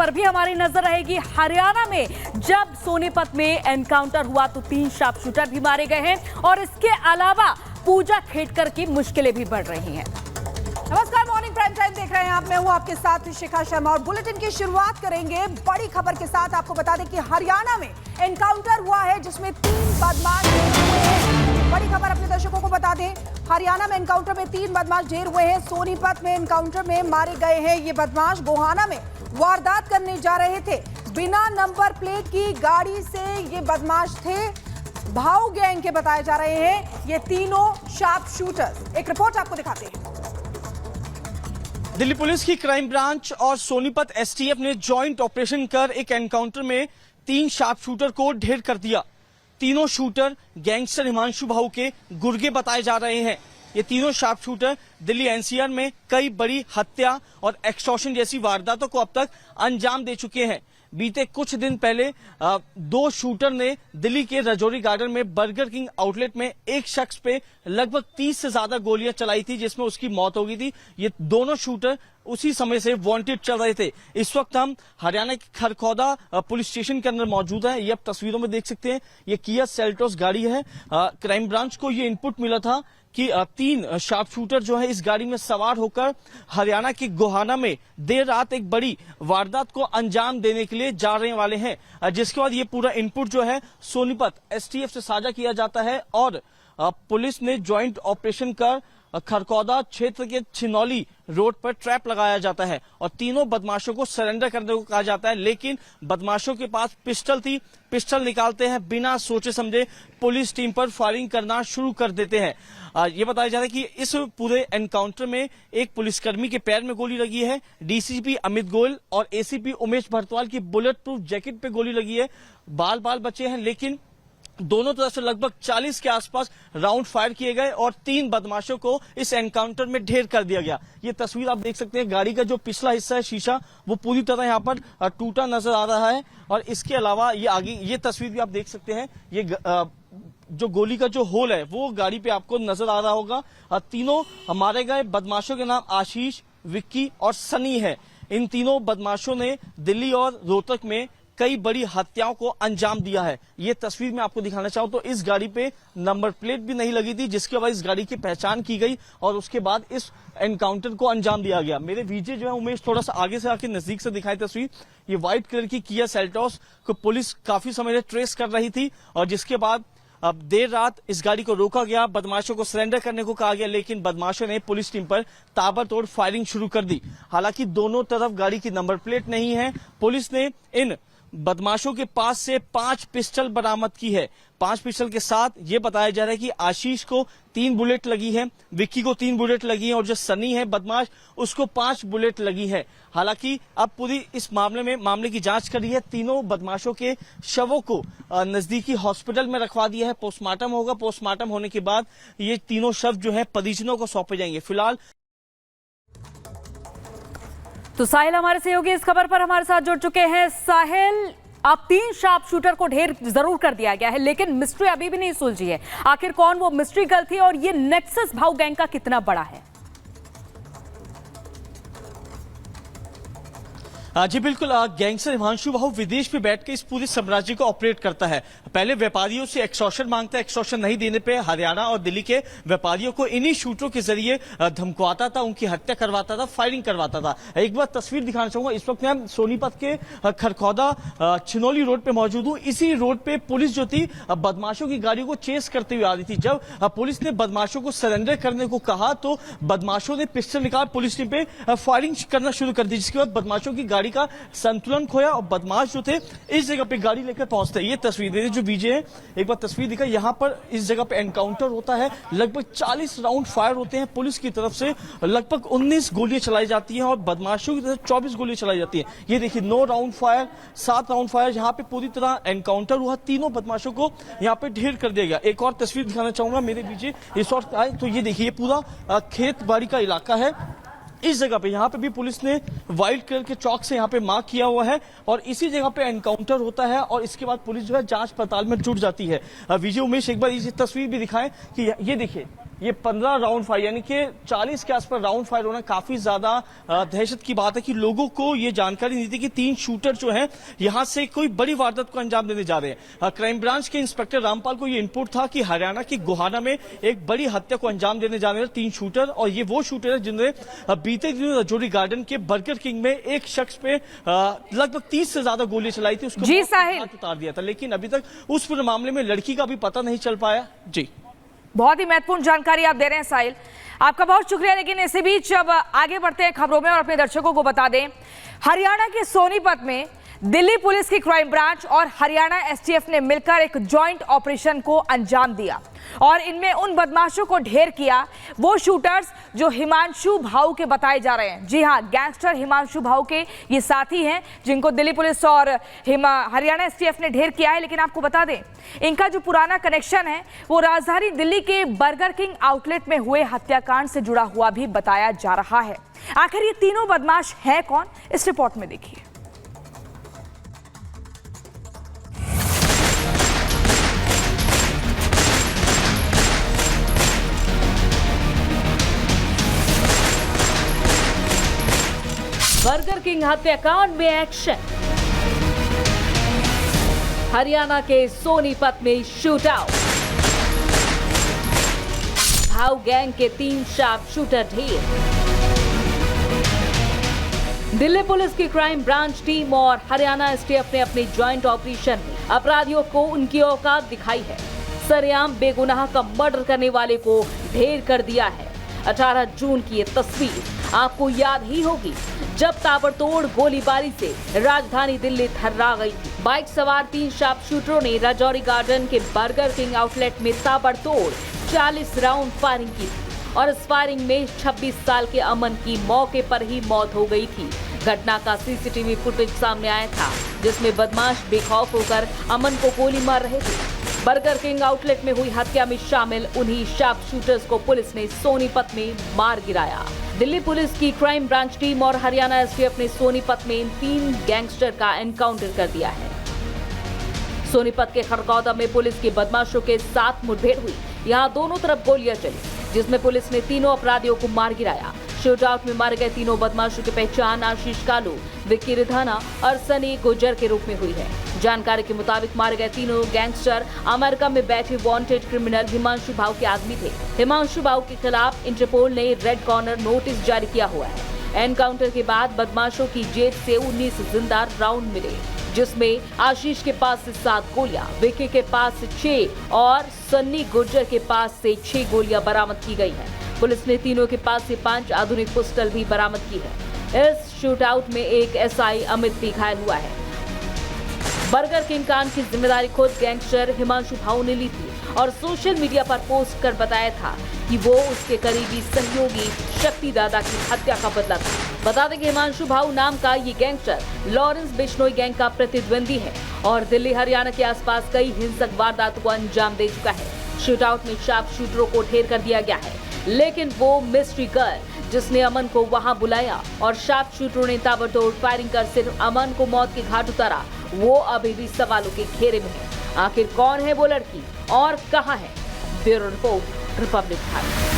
पर भी हमारी नजर रहेगी। हरियाणा में जब सोनीपत में एनकाउंटर हुआ तो 3 शार्प शूटर भी मारे गए हैं और इसके अलावा पूजा खेड़कर की मुश्किलें भी बढ़ रही हैं। नमस्कार, मॉर्निंग प्राइम टाइम देख रहे हैं आप। मैं हूं आपके साथ शिखा शर्मा और बुलेटिन की शुरुआत करेंगे बड़ी खबर के साथ। आपको बता दें कि हरियाणा में एनकाउंटर हुआ है जिसमें 3 बदमाश ढेर हुए हैं। बड़ी खबर अपने दर्शकों को बता दें, हरियाणा में एनकाउंटर में 3 बदमाश ढेर हुए हैं। सोनीपत में एनकाउंटर में मारे गए हैं ये बदमाश। गोहाना में वारदात करने जा रहे थे। बिना नंबर प्लेट की गाड़ी से ये बदमाश थे। भाऊ गैंग के बताए जा रहे हैं ये तीनों शार्प शूटर्स। एक रिपोर्ट आपको दिखाते हैं। दिल्ली पुलिस की क्राइम ब्रांच और सोनीपत एसटीएफ ने जॉइंट ऑपरेशन कर एक एनकाउंटर में 3 शार्प शूटर को ढेर कर दिया। तीनों शूटर गैंगस्टर हिमांशु भाऊ के गुर्गे बताए जा रहे हैं। ये तीनों शार्प शूटर दिल्ली एनसीआर में कई बड़ी हत्या और एक्सटॉर्शन जैसी वारदातों को अब तक अंजाम दे चुके हैं। बीते कुछ दिन पहले 2 शूटर ने दिल्ली के रजौरी गार्डन में बर्गर किंग आउटलेट में एक शख्स पे लगभग 30 से ज्यादा गोलियां चलाई थी जिसमें उसकी मौत हो गई थी। ये दोनों शूटर उसी समय से वांटेड चल रहे थे। इस वक्त हम हरियाणा के खरखौदा पुलिस स्टेशन के अंदर मौजूद हैं। ये आप तस्वीरों में देख सकते हैं, ये किया सेल्टोस गाड़ी है। क्राइम ब्रांच को ये इनपुट मिला था कि 3 शार्प शूटर जो है इस गाड़ी में सवार होकर हरियाणा के गोहाना में देर रात एक बड़ी वारदात को अंजाम देने के लिए जा रहे वाले हैं। जिसके बाद ये पूरा इनपुट जो है सोनीपत एसटीएफ से साझा किया जाता है और पुलिस ने ज्वाइंट ऑपरेशन कर खरखौदा क्षेत्र के छिनौली रोड पर ट्रैप लगाया जाता है और तीनों बदमाशों को सरेंडर करने को कहा जाता है। लेकिन बदमाशों के पास पिस्टल थी। पिस्टल निकालते हैं, बिना सोचे समझे पुलिस टीम पर फायरिंग करना शुरू कर देते हैं। ये बताया जा रहा है कि इस पूरे एनकाउंटर में एक पुलिसकर्मी के पैर में गोली लगी है। डीसीपी अमित गोयल और एसीपी उमेश भरतवाल की बुलेट प्रूफ जैकेट पे गोली लगी है। बाल बचे हैं, लेकिन दोनों तरफ से लगभग 40 के आसपास राउंड फायर किए गए और 3 बदमाशों को इस एनकाउंटर में ढेर कर दिया गया। ये तस्वीर आप देख सकते हैं, गाड़ी का जो पिछला हिस्सा है शीशा वो पूरी तरह यहाँ पर टूटा नजर आ रहा है। और इसके अलावा ये आगे ये तस्वीर भी आप देख सकते हैं, ये जो गोली का जो होल है वो गाड़ी पे आपको नजर आ रहा होगा। तीनों मारे गए बदमाशों के नाम आशीष, विक्की और सनी है। इन तीनों बदमाशों ने दिल्ली और रोहतक में कई बड़ी हत्याओं को अंजाम दिया है। ये तस्वीर मैं आपको दिखाना चाहूं तो इस गाड़ी पे नंबर प्लेट भी नहीं लगी थी, जिसके बाद इस गाड़ी की पहचान की गई और उसके बाद इस एनकाउंटर को अंजाम दिया गया। मेरे वीजे जो है उमेश थोड़ा सा आगे से आके नजदीक से दिखाई तस्वीर। ये व्हाइट कलर की किया सेल्टोस को पुलिस काफी समय से ट्रेस कर रही थी और जिसके बाद अब देर रात इस गाड़ी को रोका गया, बदमाशों को सरेंडर करने को कहा गया, लेकिन बदमाशों ने पुलिस टीम पर ताबड़तोड़ फायरिंग शुरू कर दी। हालांकि दोनों तरफ गाड़ी की नंबर प्लेट नहीं है। पुलिस ने इन बदमाशों के पास से 5 पिस्टल बरामद की है। 5 पिस्टल के साथ ये बताया जा रहा है कि आशीष को 3 बुलेट लगी है, विक्की को 3 बुलेट लगी है और जो सनी है बदमाश उसको 5 बुलेट लगी है। हालांकि अब पूरी इस मामले की जांच कर रही है। तीनों बदमाशों के शवों को नजदीकी हॉस्पिटल में रखवा दिया है। पोस्टमार्टम होगा। पोस्टमार्टम होने के बाद ये तीनों शव जो है परिजनों को सौंपे जाएंगे। फिलहाल तो साहिल हमारे सहयोगी इस खबर पर हमारे साथ जुड़ चुके हैं। साहिल, अब 3 शार्प शूटर को ढेर जरूर कर दिया गया है, लेकिन मिस्ट्री अभी भी नहीं सुलझी है। आखिर कौन वो मिस्ट्री गर्ल थी और ये नेक्सस भाऊ गैंग का कितना बड़ा है? जी बिल्कुल, गैंगस्टर हिमांशु भाऊ विदेश में बैठ के इस पूरे साम्राज्य को ऑपरेट करता है। पहले व्यापारियों से एक्सटॉर्शन मांगता है, एक्सटॉर्शन नहीं देने पे हरियाणा और दिल्ली के व्यापारियों को इन्हीं शूटरों के जरिए धमकवाता था, उनकी हत्या करवाता था, फायरिंग करवाता था। एक बार तस्वीर दिखाना चाहूंगा। इस वक्त मैं सोनीपत के खरखौदा छिनौली रोड पे मौजूद हूँ। इसी रोड पे पुलिस जो थी बदमाशों की गाड़ी को चेस करते हुए आ रही थी। जब पुलिस ने बदमाशों को सरेंडर करने को कहा तो बदमाशों ने पिस्टल निकाल पुलिस टीम पे फायरिंग करना शुरू कर दी, जिसके बाद बदमाशों की गाड़ी का संतुलन खोया और बदमाश जो थे इस जगह पे गाड़ी लेकर पहुंचते। ये तस्वीर जो विजय है, एक बार तस्वीर दिखा। यहाँ पर इस जगह पे एनकाउंटर होता है। लगभग 40 राउंड फायर होते हैं। पुलिस की तरफ से लगभग 19 गोलियां चलाई जाती हैं और बदमाशों की तरफ 24 गोलियां चलाई जाती हैं। ये देखिए 9 राउंड फायर, 7 राउंड फायर। यहाँ पे पूरी तरह एनकाउंटर हुआ। तीनों बदमाशों को यहाँ पे ढेर कर दिया गया। एक और तस्वीर दिखाना चाहूंगा मेरे विजय इस वक्त आए तो ये देखिए पूरा खेत बाड़ी का इलाका है। इस जगह पे यहाँ पे भी पुलिस ने व्हाइट कलर के चौक से यहाँ पे मार्क किया हुआ है और इसी जगह पे एनकाउंटर होता है और इसके बाद पुलिस जो है जांच पड़ताल में जुट जाती है। विजय, उमेश, एक बार ये तस्वीर भी दिखाएं कि ये देखिए ये 15 राउंड फायर यानी कि 40 के आसपास राउंड फायर होना काफी ज्यादा दहशत की बात है कि लोगों को ये जानकारी नहीं थी कि 3 शूटर जो हैं यहां से कोई बड़ी वारदात को अंजाम देने जा रहे हैं। क्राइम ब्रांच के इंस्पेक्टर रामपाल को ये इनपुट था कि हरियाणा के गोहाना में एक बड़ी हत्या को अंजाम देने जा रहे हैं 3 शूटर, और ये वो शूटर है जिन्होंने बीते दिनों रजौरी गार्डन के बर्गर किंग में एक शख्स पे लगभग 30 से ज्यादा गोली चलाई थी, उसको जी साहिल उतार दिया था, लेकिन अभी तक उस पूरे मामले में लड़की का भी पता नहीं चल पाया। जी, बहुत ही महत्वपूर्ण जानकारी आप दे रहे हैं साहिल, आपका बहुत शुक्रिया। लेकिन इसी बीच अब आगे बढ़ते हैं खबरों में और अपने दर्शकों को बता दें, हरियाणा के सोनीपत में दिल्ली पुलिस की क्राइम ब्रांच और हरियाणा एसटीएफ ने मिलकर एक जॉइंट ऑपरेशन को अंजाम दिया और इनमें उन बदमाशों को ढेर किया, वो शूटर्स जो हिमांशु भाऊ के बताए जा रहे हैं। जी हां, गैंगस्टर हिमांशु भाऊ के ये साथी हैं जिनको दिल्ली पुलिस और हरियाणा एसटीएफ ने ढेर किया है। लेकिन आपको बता दें, इनका जो पुराना कनेक्शन है वो राजधानी दिल्ली के बर्गर किंग आउटलेट में हुए हत्याकांड से जुड़ा हुआ भी बताया जा रहा है। आखिर ये तीनों बदमाश हैं कौन, इस रिपोर्ट में देखिए। बर्गर किंग हत्याकांड में एक्शन, हरियाणा के सोनीपत में शूट आउट, भाऊ गैंग के 3 शार्प शूटर ढेर। दिल्ली पुलिस की क्राइम ब्रांच टीम और हरियाणा एसटीएफ ने अपने जॉइंट ऑपरेशन में अपराधियों को उनकी औकात दिखाई है। सरेआम बेगुनाह का मर्डर करने वाले को ढेर कर दिया है। 18 जून की ये तस्वीर आपको याद ही होगी जब ताबड़तोड़ गोलीबारी से राजधानी दिल्ली थर्रा गई थी। बाइक सवार 3 शार्प शूटरों ने रजौरी गार्डन के बर्गर किंग आउटलेट में ताबड़तोड़ 40 राउंड फायरिंग की थी और इस फायरिंग में 26 साल के अमन की मौके पर ही मौत हो गई थी। घटना का सीसीटीवी फुटेज सामने आया था जिसमें बदमाश बेखौफ होकर अमन को गोली मार रहे थे। बर्गर किंग आउटलेट में हुई हत्या में शामिल उन्हीं शार्प शूटर्स को पुलिस ने सोनीपत में मार गिराया। दिल्ली पुलिस की क्राइम ब्रांच टीम और हरियाणा एसटीएफ ने सोनीपत में इन 3 गैंगस्टर का एनकाउंटर कर दिया है। सोनीपत के खरगौदा में पुलिस के बदमाशों के साथ मुठभेड़ हुई। यहाँ दोनों तरफ गोलियां चली जिसमें पुलिस ने तीनों अपराधियों को मार गिराया। शूटआउट में मारे गए तीनों बदमाशों की पहचान आशीष कालू, विक्की रिधाना और सनी गुर्जर के रूप में हुई है। जानकारी के मुताबिक मारे गए तीनों गैंगस्टर अमेरिका में बैठे वांटेड क्रिमिनल हिमांशु भाऊ के आदमी थे। हिमांशु भाऊ के खिलाफ इंटरपोल ने रेड कॉर्नर नोटिस जारी किया हुआ है। एनकाउंटर के बाद बदमाशों की जेब से 19 जिंदा राउंड मिले जिसमें आशीष के पास से 7 गोलियां, विक्की के पास से 6 और सन्नी गुर्जर के पास से 6 गोलियां बरामद की गई है। पुलिस ने तीनों के पास से 5 आधुनिक पिस्टल भी बरामद की है। इस शूटआउट में एक एसआई अमित भी घायल हुआ है। बर्गर किंग कांड की जिम्मेदारी खुद गैंगस्टर हिमांशु भाऊ ने ली थी और सोशल मीडिया पर पोस्ट कर बताया था कि वो उसके करीबी सहयोगी शक्ति दादा की हत्या का बदला था। बता दें कि हिमांशु भाऊ नाम का ये गैंगस्टर लॉरेंस बिश्नोई गैंग का प्रतिद्वंदी है और दिल्ली हरियाणा के आसपास कई हिंसक वारदातों को अंजाम दे चुका है। शूटआउट में शार्प शूटरों को ढेर कर दिया गया है, लेकिन वो मिस्ट्री गर्ल जिसने अमन को वहां बुलाया और शार्प शूटरों ने ताबड़तोड़ फायरिंग कर सिर्फ अमन को मौत के घाट उतारा, वो अभी भी सवालों के घेरे में है। आखिर कौन है वो लड़की और कहां है? Bureau report, Republic times.